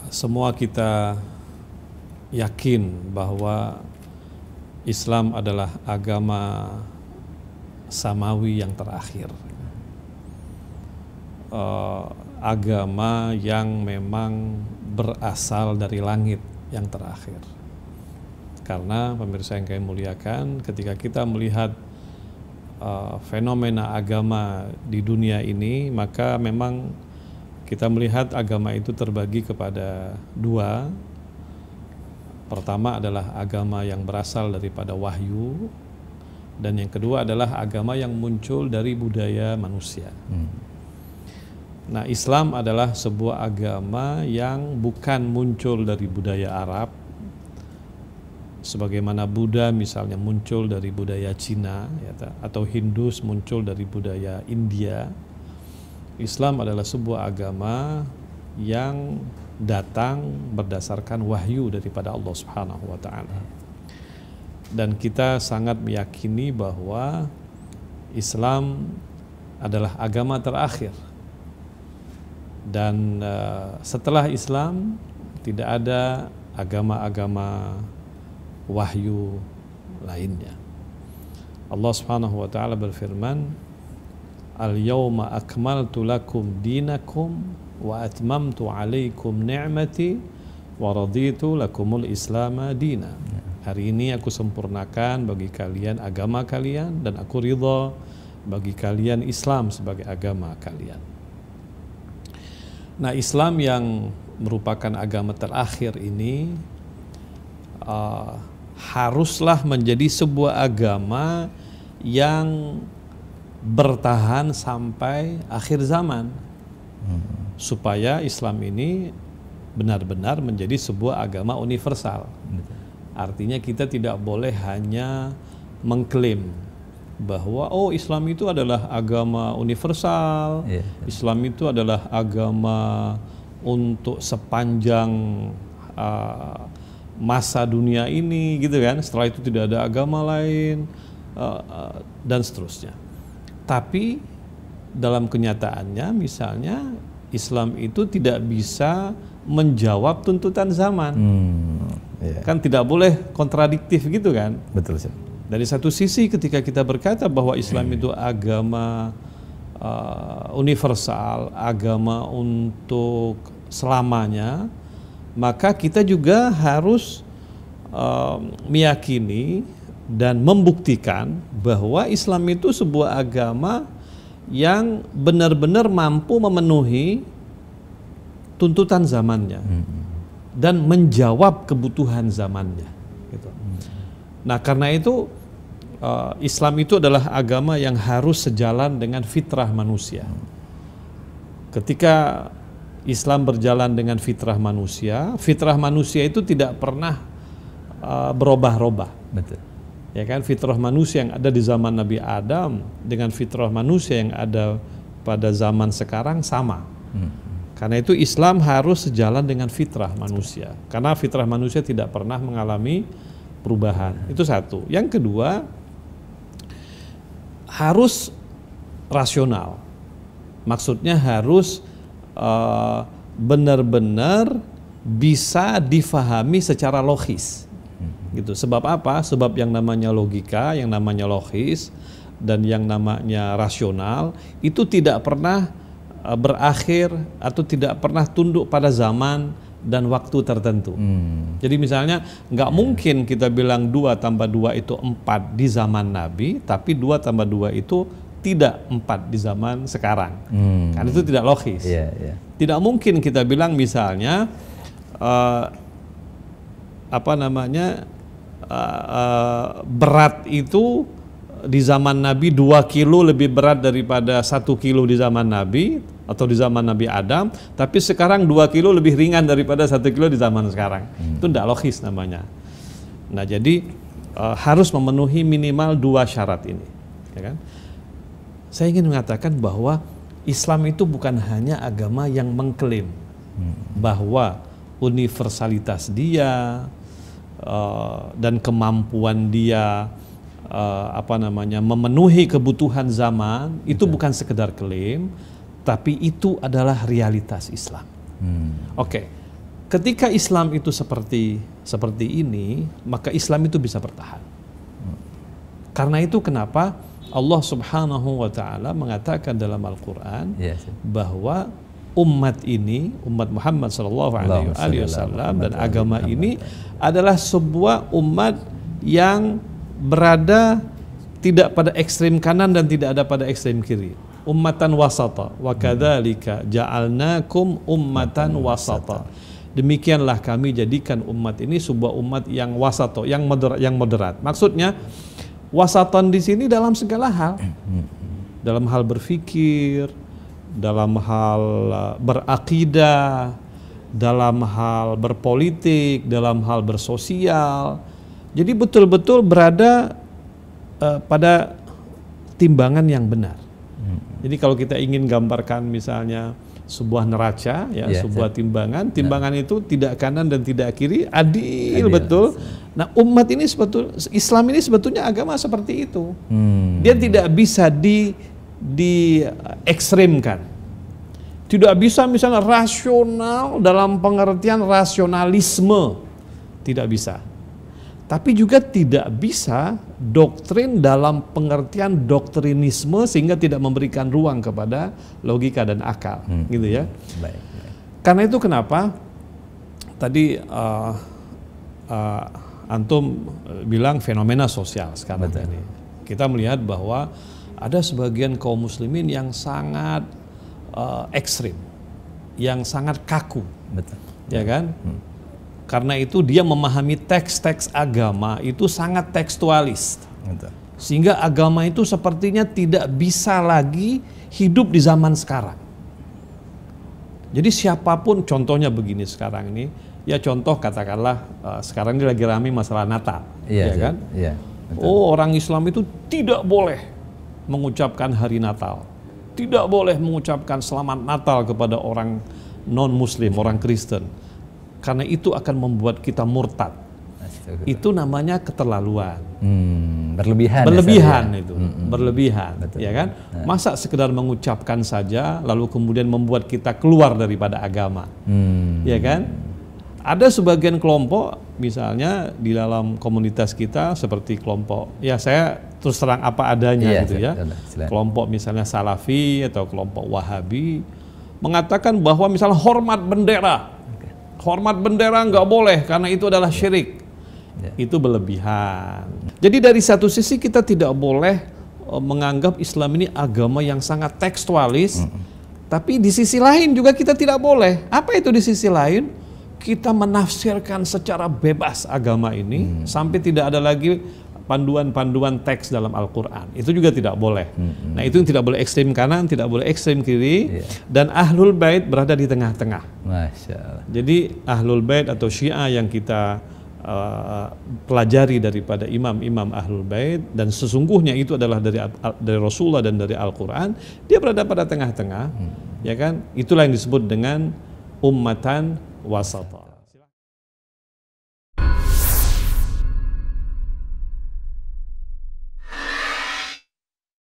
Semua kita yakin bahwa Islam adalah agama samawi yang terakhir, agama yang memang berasal dari langit yang terakhir. Karena pemirsa yang kami muliakan, ketika kita melihat fenomena agama di dunia ini, maka memang kita melihat agama itu terbagi kepada dua. Pertama adalah agama yang berasal daripada wahyu, dan yang kedua adalah agama yang muncul dari budaya manusia. Nah, Islam adalah sebuah agama yang bukan muncul dari budaya Arab, sebagaimana Buddha misalnya muncul dari budaya Cina, atau Hindus muncul dari budaya India. Islam adalah sebuah agama yang datang berdasarkan wahyu daripada Allah Subhanahu wa taala. Dan kita sangat meyakini bahwa Islam adalah agama terakhir. Dan setelah Islam tidak ada agama-agama wahyu lainnya. Allah Subhanahu wa taala berfirman, Al-yawma akmaltu lakum dinakum wa atmamtu alaikum ni'mati wa raditu lakumul islama dina. Hari ini aku sempurnakan bagi kalian agama kalian, dan aku ridha bagi kalian Islam sebagai agama kalian. Nah, Islam yang merupakan agama terakhir ini haruslah menjadi sebuah agama yang bertahan sampai akhir zaman, supaya Islam ini benar-benar menjadi sebuah agama universal. Artinya kita tidak boleh hanya mengklaim bahwa Islam itu adalah agama universal, Islam itu adalah agama untuk sepanjang masa dunia ini, gitu kan. Setelah itu tidak ada agama lain, dan seterusnya. Tapi dalam kenyataannya, misalnya Islam itu tidak bisa menjawab tuntutan zaman. Kan tidak boleh kontradiktif gitu kan. Betul sih. Dari satu sisi ketika kita berkata bahwa Islam itu agama universal, agama untuk selamanya, maka kita juga harus meyakini dan membuktikan bahwa Islam itu sebuah agama yang benar-benar mampu memenuhi tuntutan zamannya dan menjawab kebutuhan zamannya, gitu. Nah, karena itu Islam itu adalah agama yang harus sejalan dengan fitrah manusia. Ketika Islam berjalan dengan fitrah manusia itu tidak pernah berubah-ubah. Betul. Ya kan, fitrah manusia yang ada di zaman Nabi Adam dengan fitrah manusia yang ada pada zaman sekarang sama. Karena itu Islam harus sejalan dengan fitrah manusia, karena fitrah manusia tidak pernah mengalami perubahan. Itu satu. Yang kedua, harus rasional. Maksudnya harus benar-benar bisa difahami secara logis. Gitu. Sebab apa? Sebab yang namanya logika, yang namanya logis, dan yang namanya rasional itu tidak pernah berakhir atau tidak pernah tunduk pada zaman dan waktu tertentu. Jadi misalnya nggak mungkin kita bilang 2 tambah 2 itu 4 di zaman Nabi, tapi 2 tambah 2 itu tidak 4 di zaman sekarang. Karena itu tidak logis. Tidak mungkin kita bilang misalnya berat itu di zaman Nabi 2 kilo lebih berat daripada 1 kilo di zaman Nabi atau di zaman Nabi Adam, tapi sekarang 2 kilo lebih ringan daripada 1 kilo di zaman sekarang. Itu tidak logis namanya. Nah, jadi harus memenuhi minimal 2 syarat ini, ya kan? Saya ingin mengatakan bahwa Islam itu bukan hanya agama yang mengklaim bahwa universalitas dia dan kemampuan dia memenuhi kebutuhan zaman. Itu bukan sekedar klaim, tapi itu adalah realitas Islam. Oke. ketika Islam itu seperti ini, maka Islam itu bisa bertahan. Karena itu kenapa Allah Subhanahu wa taala mengatakan dalam Al-Qur'an bahwa umat ini, umat Muhammad sallallahu alaihi wasallam dan agama ini adalah sebuah umat yang berada tidak pada ekstrem kanan dan tidak ada pada ekstrem kiri. Ummatan wasata, wa kadzalika ja'alnakum ummatan wasata. Demikianlah kami jadikan umat ini sebuah umat yang wasato, yang moderat. Maksudnya wasatan di sini dalam segala hal. Dalam hal berfikir, dalam hal berakidah, dalam hal berpolitik, dalam hal bersosial. Jadi betul-betul berada pada timbangan yang benar. Jadi kalau kita ingin gambarkan misalnya sebuah neraca, ya, sebuah timbangan itu tidak kanan dan tidak kiri, adil betul. Nah, umat ini Islam ini sebetulnya agama seperti itu. Dia tidak bisa diekstremkan. Tidak bisa misalnya rasional dalam pengertian rasionalisme, tidak bisa. Tapi juga tidak bisa doktrin dalam pengertian doktrinisme sehingga tidak memberikan ruang kepada logika dan akal, gitu ya. Baik. Karena itu kenapa tadi antum bilang fenomena sosial sekarang ini. Kita melihat bahwa ada sebagian kaum muslimin yang sangat ekstrim, yang sangat kaku, ya kan? Karena itu dia memahami teks-teks agama itu sangat tekstualis. Sehingga agama itu sepertinya tidak bisa lagi hidup di zaman sekarang. Jadi siapapun, contohnya begini sekarang ini, ya contoh katakanlah sekarang ini lagi ramai masalah Natal, ya kan? Orang Islam itu tidak boleh mengucapkan hari Natal, tidak boleh mengucapkan selamat Natal kepada orang non-Muslim, orang Kristen. Karena itu akan membuat kita murtad. Itu namanya keterlaluan. Berlebihan itu. Berlebihan, ya kan? Masa sekedar mengucapkan saja lalu kemudian membuat kita keluar daripada agama. Ya kan? Ada sebagian kelompok misalnya di dalam komunitas kita seperti kelompok, ya saya terus terang apa adanya gitu ya. Kelompok misalnya Salafi atau kelompok Wahabi mengatakan bahwa misalnya hormat bendera nggak boleh karena itu adalah syirik. Itu berlebihan. Jadi dari satu sisi kita tidak boleh menganggap Islam ini agama yang sangat tekstualis, tapi di sisi lain juga kita tidak boleh. Apa itu di sisi lain? Kita menafsirkan secara bebas agama ini sampai tidak ada lagi panduan-panduan teks dalam Al-Quran. Itu juga tidak boleh. Nah, itu tidak boleh ekstrem kanan, tidak boleh ekstrem kiri, dan Ahlul Bait berada di tengah-tengah. Masya Allah. Jadi Ahlul Bait atau Syiah yang kita pelajari daripada imam-imam Ahlul Bait, dan sesungguhnya itu adalah dari Rasulullah dan dari Al-Quran, dia berada pada tengah-tengah, ya kan? Itulah yang disebut dengan ummatan wasata.